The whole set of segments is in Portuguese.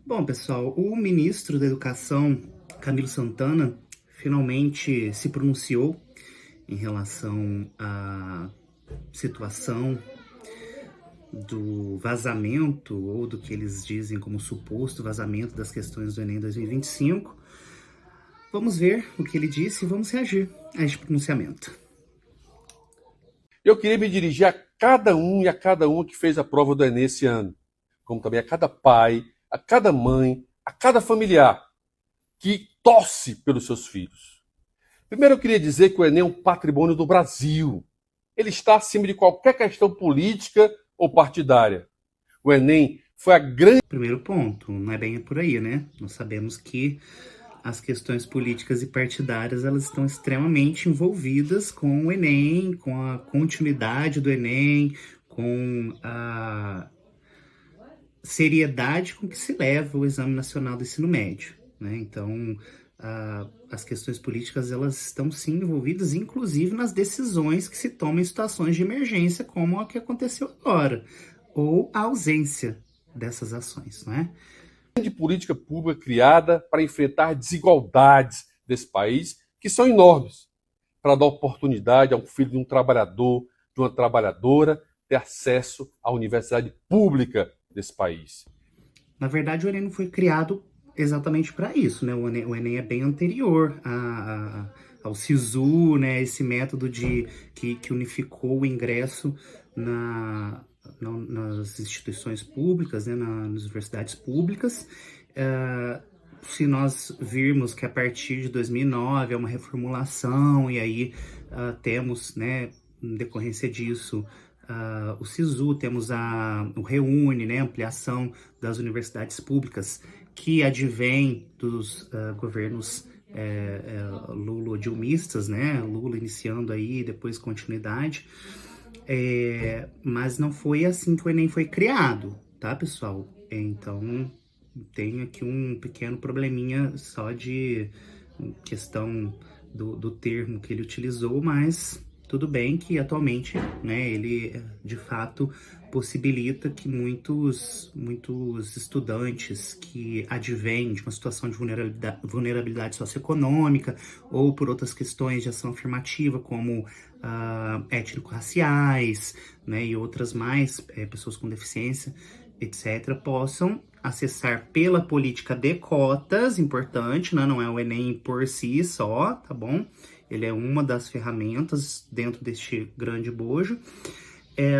Bom, pessoal, o ministro da Educação, Camilo Santana, finalmente se pronunciou em relação à situação do vazamento, ou do que eles dizem como suposto vazamento das questões do Enem 2025. Vamos ver o que ele disse e vamos reagir a este pronunciamento. Eu queria me dirigir a cada um e a cada uma que fez a prova do Enem esse ano, como também a cada pai, a cada mãe, a cada familiar que torce pelos seus filhos. Primeiro, eu queria dizer que o Enem é um patrimônio do Brasil. Ele está acima de qualquer questão política ou partidária. O Enem foi a grande. Primeiro ponto, não é bem por aí, né? Nós sabemos que as questões políticas e partidárias, elas estão extremamente envolvidas com o Enem, com a continuidade do Enem, com a seriedade com que se leva o Exame Nacional do Ensino Médio, né? Então, as questões políticas, elas estão sim envolvidas, inclusive nas decisões que se tomam em situações de emergência, como a que aconteceu agora, ou a ausência dessas ações, né? Política pública criada para enfrentar desigualdades desse país, que são enormes, para dar oportunidade a um filho de um trabalhador, de uma trabalhadora, ter acesso à universidade pública desse país. Na verdade, o Enem não foi criado exatamente para isso, né? O Enem é bem anterior ao SISU, né? Esse método que unificou o ingresso nas instituições públicas, né? Nas universidades públicas. Se nós virmos que a partir de 2009 é uma reformulação, e aí temos, né, em decorrência disso, o SISU, temos o REUNE, né, ampliação das universidades públicas, que advém dos governos Lula-dilmistas, né, Lula iniciando aí, depois continuidade, mas não foi assim que o Enem foi criado, tá, pessoal? Então, tem aqui um pequeno probleminha só de questão do termo que ele utilizou, mas tudo bem que atualmente, né, ele de fato possibilita que muitos estudantes que advêm de uma situação de vulnerabilidade socioeconômica ou por outras questões de ação afirmativa, como étnico-raciais, né, e outras mais, pessoas com deficiência, etc., possam acessar pela política de cotas, importante, né? Não é o Enem por si só, tá bom? Ele é uma das ferramentas dentro deste grande bojo,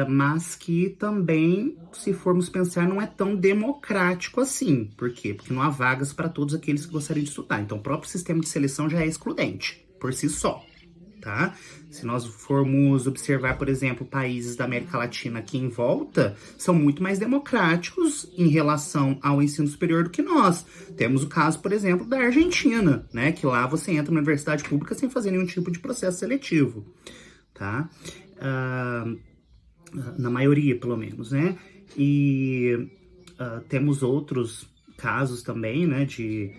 mas que também, se formos pensar, não é tão democrático assim. Por quê? Porque não há vagas para todos aqueles que gostariam de estudar. Então, o próprio sistema de seleção já é excludente, por si só. Tá? Se nós formos observar, por exemplo, países da América Latina aqui em volta, são muito mais democráticos em relação ao ensino superior do que nós. Temos o caso, por exemplo, da Argentina, né? Que lá você entra na universidade pública sem fazer nenhum tipo de processo seletivo, tá? Na maioria, pelo menos, né? E temos outros casos também, né? De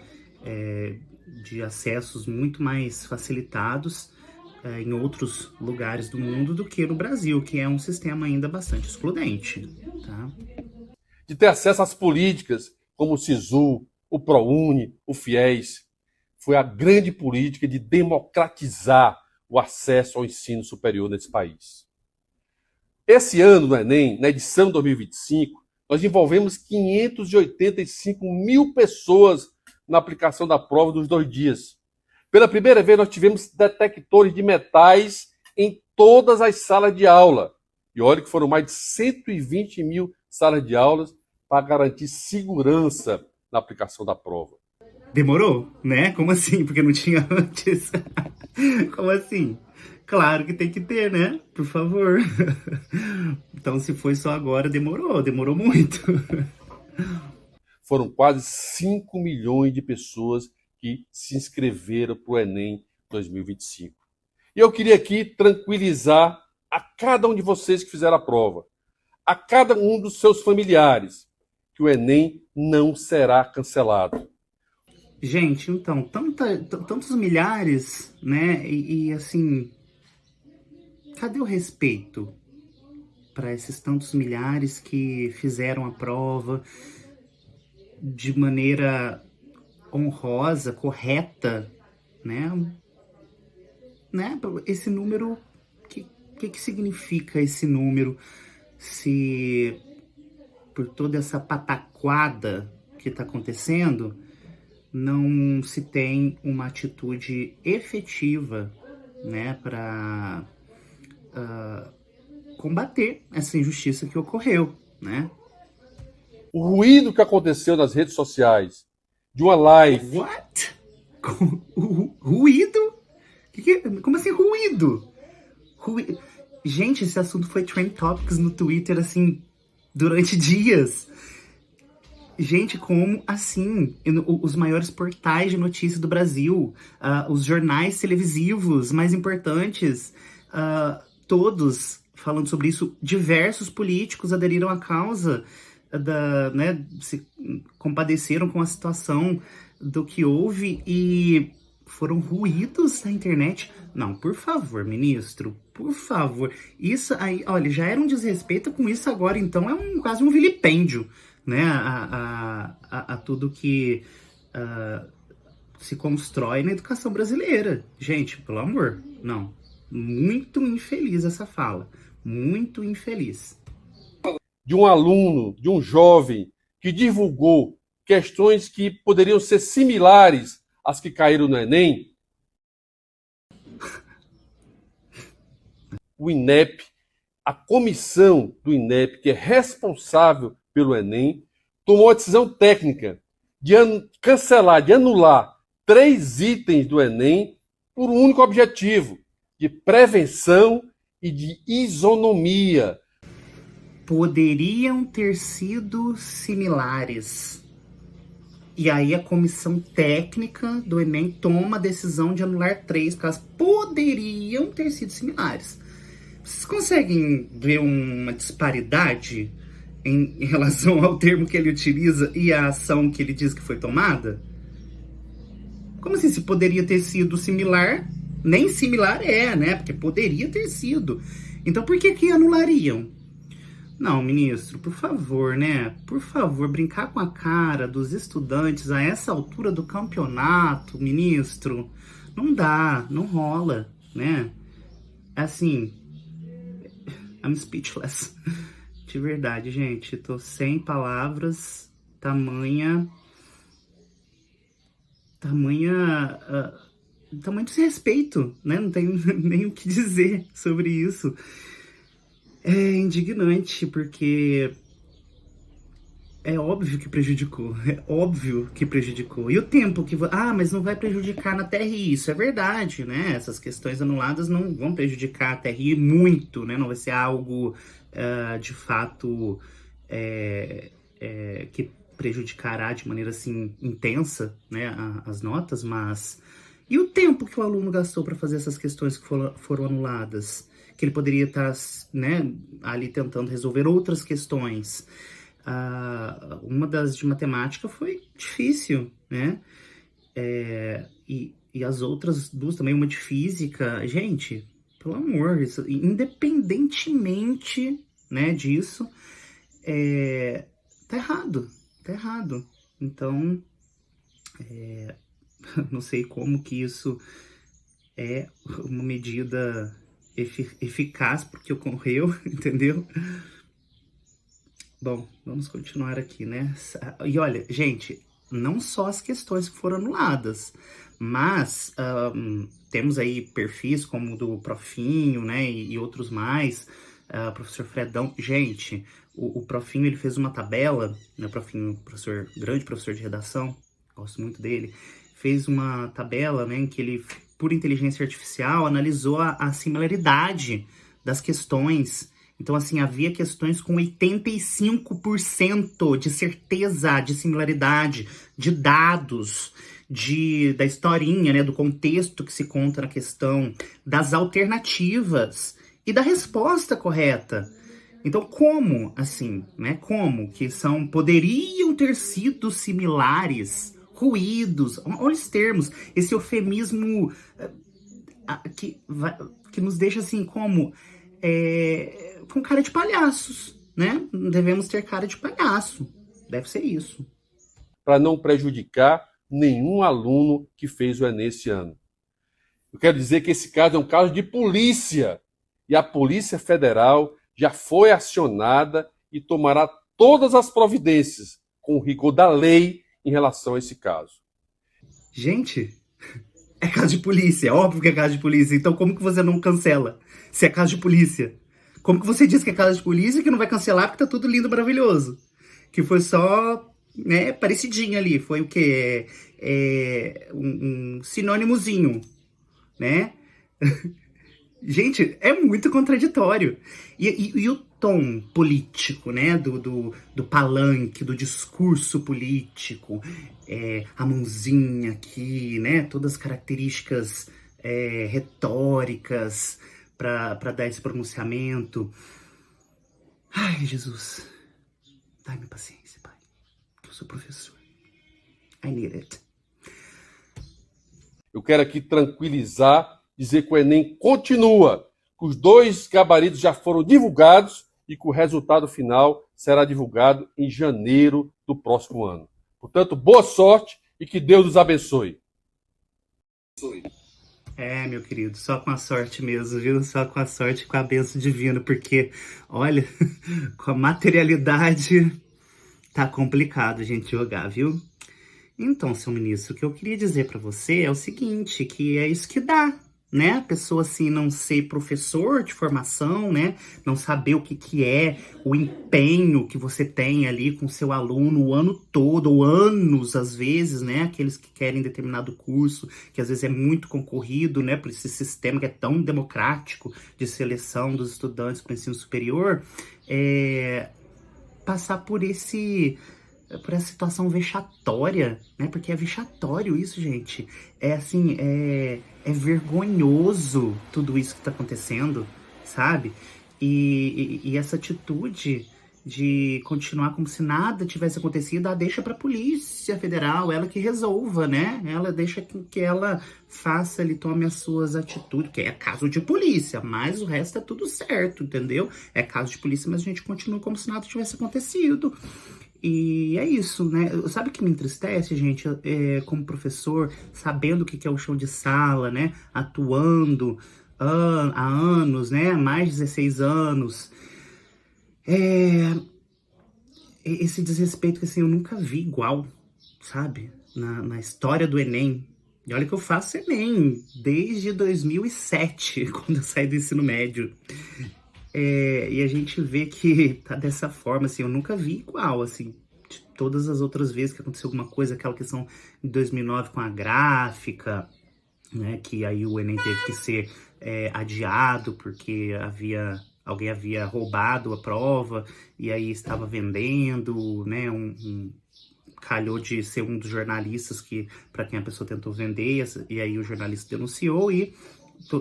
acessos muito mais facilitados em outros lugares do mundo do que no Brasil, que é um sistema ainda bastante excludente, tá? De ter acesso às políticas como o SISU, o ProUni, o FIES. Foi a grande política de democratizar o acesso ao ensino superior nesse país. Esse ano no Enem, na edição 2025, nós envolvemos 585 mil pessoas na aplicação da prova dos 2 dias. Pela primeira vez, nós tivemos detectores de metais em todas as salas de aula. E olha que foram mais de 120 mil salas de aulas para garantir segurança na aplicação da prova. Demorou, né? Como assim? Porque não tinha antes. Como assim? Claro que tem que ter, né? Por favor. Então, se foi só agora, demorou muito. Foram quase 5 milhões de pessoas que se inscreveram para o Enem 2025. E eu queria aqui tranquilizar a cada um de vocês que fizeram a prova, a cada um dos seus familiares, que o Enem não será cancelado. Gente, então, tantos milhares, né? E assim, cadê o respeito para esses tantos milhares que fizeram a prova? de maneira honrosa, correta, né? Esse número, que significa esse número se por toda essa pataquada que está acontecendo, não se tem uma atitude efetiva, né, para combater essa injustiça que ocorreu, né? O ruído que aconteceu nas redes sociais, de uma live. What? Ruído? Como assim ruído? Gente, esse assunto foi trend topics no Twitter, assim, durante dias. Gente, como assim? Os maiores portais de notícias do Brasil, os jornais televisivos mais importantes, todos falando sobre isso. Diversos políticos aderiram à causa, se compadeceram com a situação do que houve e foram ruídos da internet. Não, por favor, ministro, por favor. Isso aí, olha, já era um desrespeito, com isso agora, então, é quase um vilipêndio, né, a tudo que se constrói na educação brasileira. Gente, pelo amor, não. Muito infeliz essa fala. Muito infeliz. De um aluno, de um jovem, que divulgou questões que poderiam ser similares às que caíram no Enem, o INEP, a comissão do INEP, que é responsável pelo Enem, tomou a decisão técnica de cancelar, de anular 3 itens do Enem por um único objetivo, de prevenção e de isonomia. Poderiam ter sido similares. E aí a comissão técnica do Enem toma a decisão de anular 3, porque elas poderiam ter sido similares. Vocês conseguem ver uma disparidade em relação ao termo que ele utiliza e a ação que ele diz que foi tomada? Como assim, se poderia ter sido similar? Nem similar é, né? Porque poderia ter sido. Então por que anulariam? Não, ministro, por favor, né? Por favor, brincar com a cara dos estudantes a essa altura do campeonato, ministro, não dá, não rola, né? Assim, I'm speechless. De verdade, gente, tô sem palavras, tamanho desrespeito, né? Não tenho nem o que dizer sobre isso. É indignante, porque é óbvio que prejudicou, é óbvio que prejudicou. E o tempo que... mas não vai prejudicar na TRI, isso é verdade, né? Essas questões anuladas não vão prejudicar a TRI muito, né? Não vai ser algo, de fato, que prejudicará de maneira, assim, intensa, né, as notas, mas... E o tempo que o aluno gastou para fazer essas questões que foram anuladas? Que ele poderia estar, né, ali tentando resolver outras questões. Uma das de matemática foi difícil, né? E as outras 2 também, uma de física. Gente, pelo amor, isso, independentemente, né, disso, tá errado. Então, não sei como que isso é uma medida eficaz porque ocorreu, entendeu? Bom, vamos continuar aqui, né? E olha, gente, não só as questões que foram anuladas, mas temos aí perfis como o do Profinho, né, e outros mais, professor Fredão. Gente, o Profinho, ele fez uma tabela, né, Profinho, grande professor de redação, gosto muito dele, fez uma tabela, né, em que ele, por inteligência artificial, analisou a similaridade das questões. Então, assim, havia questões com 85% de certeza, de similaridade, de dados, da historinha, né, do contexto que se conta na questão, das alternativas e da resposta correta. Então, como, assim, né, como que poderiam ter sido similares, ruídos, olha os termos, esse eufemismo que nos deixa, assim, como... com cara de palhaços, né? Devemos ter cara de palhaço. Deve ser isso. para não prejudicar nenhum aluno que fez o Enem esse ano. Eu quero dizer que esse caso é um caso de polícia, e a Polícia Federal já foi acionada e tomará todas as providências com o rigor da lei em relação a esse caso. Gente, é caso de polícia, é óbvio que é caso de polícia. Então como que você não cancela se é caso de polícia? Como que você diz que é caso de polícia e que não vai cancelar porque tá tudo lindo, maravilhoso? Que foi só, né, parecidinho ali. Foi o quê? Um sinônimozinho, né? Gente, é muito contraditório. E o tom político, né? Do palanque, do discurso político, a mãozinha aqui, né? Todas as características retóricas para dar esse pronunciamento. Ai, Jesus, dai-me paciência, pai. Eu sou professor. I need it. Eu quero aqui tranquilizar, dizer que o Enem continua, que os 2 gabaritos já foram divulgados e que o resultado final será divulgado em janeiro do próximo ano. Portanto, boa sorte e que Deus nos abençoe. Meu querido, só com a sorte mesmo, viu? Só com a sorte e com a bênção divina, porque, olha, com a materialidade tá complicado a gente jogar, viu? Então, seu ministro, o que eu queria dizer pra você é o seguinte, que é isso que dá, né? A pessoa, assim, não ser professor de formação, né? Não saber o que é o empenho que você tem ali com seu aluno o ano todo, ou anos, às vezes, né? Aqueles que querem determinado curso, que às vezes é muito concorrido, né? Por esse sistema que é tão democrático de seleção dos estudantes para o ensino superior, passar por essa situação vexatória, né? Porque é vexatório isso, gente. É assim, é vergonhoso tudo isso que tá acontecendo, sabe? E essa atitude de continuar como se nada tivesse acontecido, deixa pra Polícia Federal, ela que resolva, né? Ela deixa que ela faça, ele tome as suas atitudes, que é caso de polícia, mas o resto é tudo certo, entendeu? É caso de polícia, mas a gente continua como se nada tivesse acontecido. E é isso, né? Sabe o que me entristece, gente? Como professor, sabendo o que é o chão de sala, né? Atuando há anos, né? Há mais de 16 anos. Esse desrespeito que, assim, eu nunca vi igual, sabe? Na história do Enem. E olha que eu faço Enem desde 2007, quando eu saí do ensino médio. E a gente vê que tá dessa forma, assim, eu nunca vi igual, assim, de todas as outras vezes que aconteceu alguma coisa, aquela questão de 2009 com a gráfica, né, que aí o Enem teve que ser adiado porque alguém havia roubado a prova e aí estava vendendo, né, calhou de ser um dos jornalistas para quem a pessoa tentou vender, e aí o jornalista denunciou e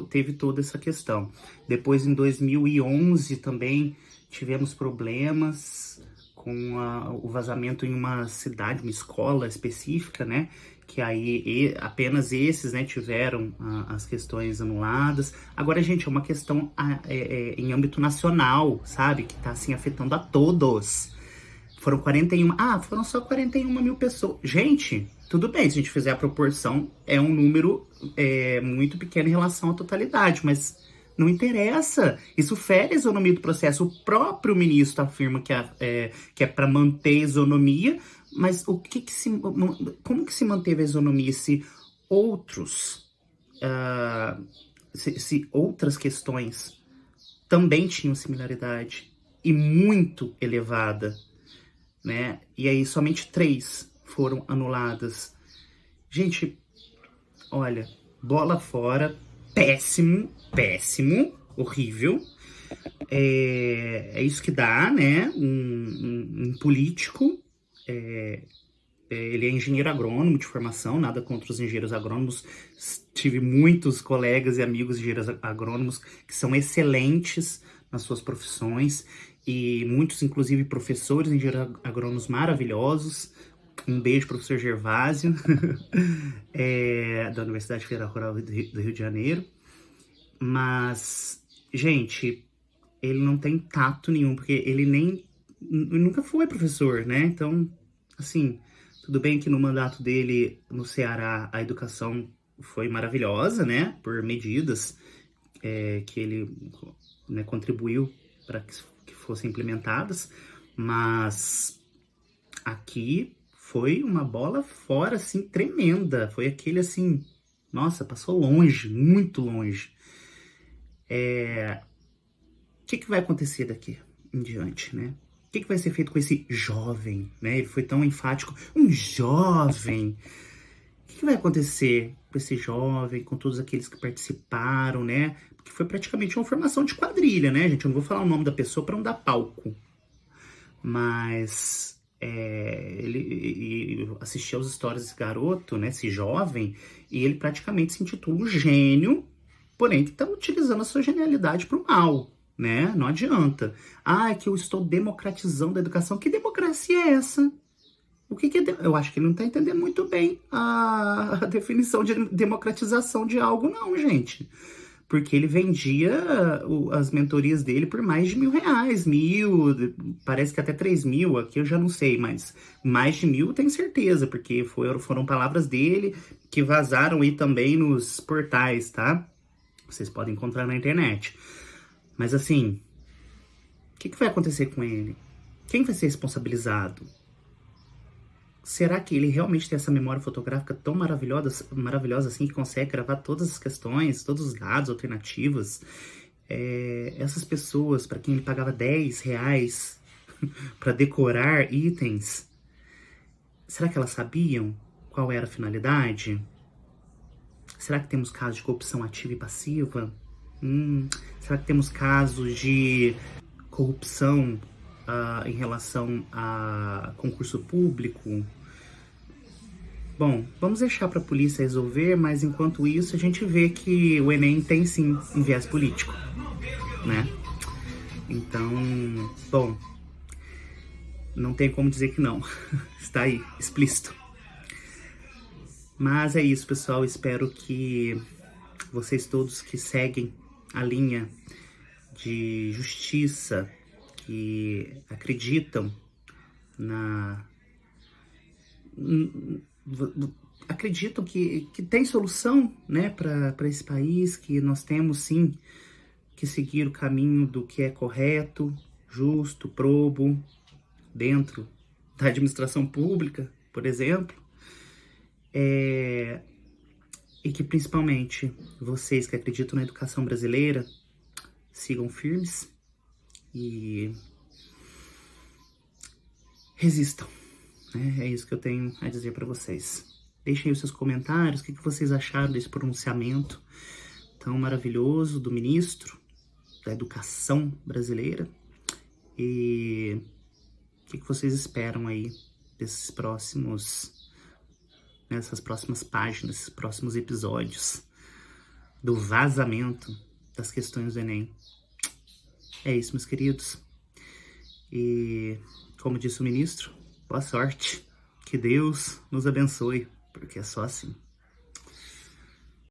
teve toda essa questão. Depois, em 2011, também tivemos problemas com o vazamento em uma cidade, uma escola específica, né? Que aí apenas esses, né, tiveram as questões anuladas. Agora, gente, é uma questão em âmbito nacional, sabe? Que tá, assim, afetando a todos. Foram só 41 mil pessoas. Gente, tudo bem, se a gente fizer a proporção, é um número muito pequeno em relação à totalidade, mas não interessa. Isso fere a isonomia do processo. O próprio ministro afirma que é para manter a isonomia, mas como que se manteve a isonomia se se outras questões também tinham similaridade e muito elevada, né? E aí somente 3 foram anuladas. Gente, olha, bola fora, péssimo, péssimo, horrível. É isso que dá, né? Um político, ele é engenheiro agrônomo de formação, nada contra os engenheiros agrônomos. Tive muitos colegas e amigos engenheiros agrônomos que são excelentes nas suas profissões e muitos, inclusive, professores engenheiros agrônomos maravilhosos. Um beijo, professor Gervásio, da Universidade Federal Rural do Rio de Janeiro. Mas, gente, ele não tem tato nenhum, porque ele nunca foi professor, né? Então, assim, Tudo bem que no mandato dele no Ceará a educação foi maravilhosa, né? Por medidas que ele, né, contribuiu para que fossem implementadas, mas aqui foi uma bola fora, assim, tremenda. Foi aquele, assim, nossa, passou longe, muito longe. O que vai acontecer daqui em diante, né? O que vai ser feito com esse jovem, né? Ele foi tão enfático, um jovem. O que vai acontecer com esse jovem, com todos aqueles que participaram, né? Porque foi praticamente uma formação de quadrilha, né, gente? Eu não vou falar o nome da pessoa para não dar palco. Mas ele assistia aos histórias desse garoto, né, esse jovem, e ele praticamente se intitula um gênio, porém que está utilizando a sua genialidade para o mal, né? Não adianta. Ah, é que eu estou democratizando a educação. Que democracia é essa? O que é eu acho que ele não está entendendo muito bem a definição de democratização de algo, não, gente. Porque ele vendia as mentorias dele por mais de R$ 1.000, 1.000, parece que até 3.000, aqui eu já não sei, mas mais de 1.000 eu tenho certeza, porque foram palavras dele que vazaram aí também nos portais, tá? Vocês podem encontrar na internet. Mas assim, o que vai acontecer com ele? Quem vai ser responsabilizado? Será que ele realmente tem essa memória fotográfica tão maravilhosa assim, que consegue gravar todas as questões, todos os dados, alternativas? Essas pessoas, para quem ele pagava R$ 10 para decorar itens, será que elas sabiam qual era a finalidade? Será que temos casos de corrupção ativa e passiva? Será que temos casos de corrupção em relação a concurso público? Bom, vamos deixar para a polícia resolver, mas enquanto isso a gente vê que o Enem tem sim um viés político, né? Então, bom, não tem como dizer que não. Está aí, explícito. Mas é isso, pessoal. Espero que vocês todos que seguem a linha de justiça, que acreditam acreditam que tem solução, né, para esse país, que nós temos sim que seguir o caminho do que é correto, justo, probo, dentro da administração pública, por exemplo, e que principalmente vocês que acreditam na educação brasileira sigam firmes e resistam, né? É isso que eu tenho a dizer para vocês. Deixem aí os seus comentários, o que vocês acharam desse pronunciamento tão maravilhoso do ministro da educação brasileira e o que vocês esperam aí nessas próximas páginas, esses próximos episódios do vazamento das questões do Enem. É isso, meus queridos. E, como disse o ministro, boa sorte. Que Deus nos abençoe, porque é só assim.